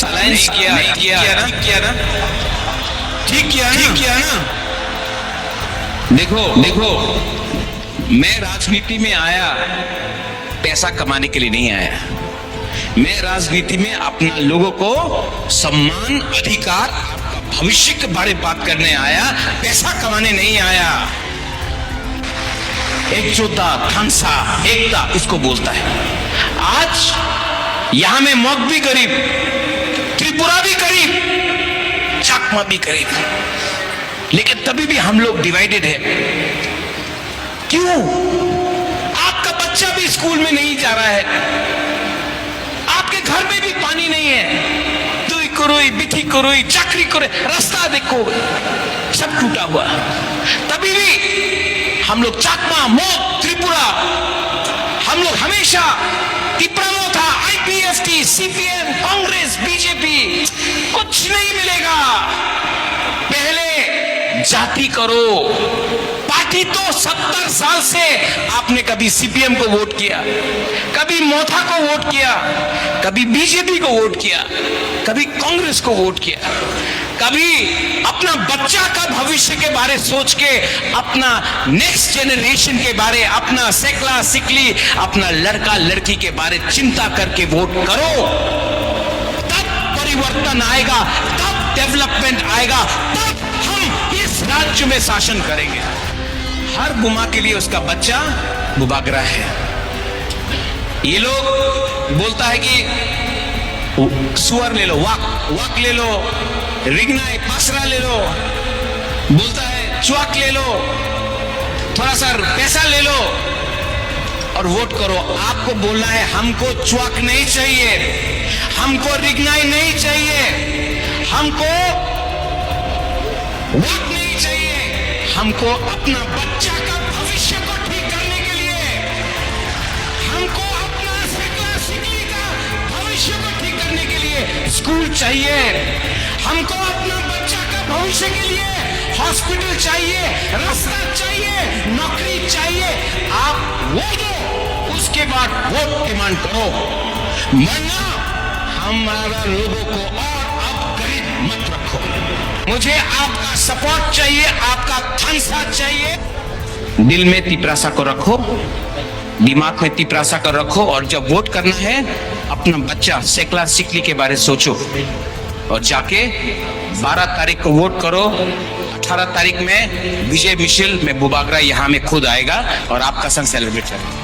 Alliance किया ना, ठीक किया ना। देखो मैं राजनीति में आया पैसा कमाने के लिए नहीं आया। मैं राजनीति में अपना लोगों को सम्मान, अधिकार, भविष्य के बारे में बात करने आया, पैसा कमाने नहीं आया। एकजुटता, थानसा, एकता इसको बोलता है। आज यहां में मग भी करीब, त्रिपुरा भी करीब, चाकमा भी करीब, लेकिन तभी भी हम लोग डिवाइडेड है। क्यों? आपका बच्चा भी स्कूल में नहीं जा रहा है, आपके घर में भी पानी नहीं है, दुई कुरुई, बिठी कुरुई, चाकरी करे, रास्ता देखो सब टूटा हुआ। तभी भी हम लोग चाकमा, मोग, त्रिपुरा, हम लोग हमेशा टिप्रामो था, आईपीएफटी, सीपीएम, कांग्रेस, बीजेपी, कुछ नहीं मिलेगा। पहले जाति करो। पार्टी तो 70 साल से आपने कभी सीपीएम को वोट किया, कभी मोथा को वोट किया, कभी बीजेपी को वोट किया, कभी कांग्रेस को वोट किया, कभी अपना बच्चा का भविष्य के बारे सोच के, अपना नेक्स्ट जनरेशन के बारे, अपना सेकला सिकली, अपना लड़का लड़की के बारे चिंता करके वोट करो। तब परिवर्तन आएगा, तब डेवलपमेंट आएगा, तब हम इस राज्य में शासन करेंगे। हर बुमा के लिए उसका बच्चा बुबागरा है। ये लोग बोलता है कि सुअर ले लो, वाक ले लो, रिगनाई पासरा ले लो, बोलता है चुआक ले लो, थोड़ा सा पैसा ले लो और वोट करो। आपको बोलना है हमको चुआक नहीं चाहिए, हमको रिगनाई नहीं चाहिए, हमको वाक नहीं चाहिए, हमको अपना बच्चा का भविष्य को ठीक करने के लिए, हमको अपना सेकला सिकली का भविष्य को ठीक करने के लिए स्कूल चाहिए, हमको अपना बच्चा का भविष्य के लिए हॉस्पिटल चाहिए, रास्ता चाहिए, नौकरी चाहिए। आप वो दो, उसके बाद वोट डिमांड करो, वरना हमारा लोगों को और अपग्रेड मत रखो। मुझे आपका सपोर्ट चाहिए, आपका थानसा चाहिए। दिल में तिपरासा को रखो, दिमाग में तिपरासा को रखो, और जब वोट करना है अपना बच्चा सेकला सिकली के बारे सोचो और जाके 12 तारीख को वोट करो। 18 तारीख में विजय मिशिल में बुबागरा यहाँ में खुद आएगा और आपका संग सेलिब्रेट करेंगे।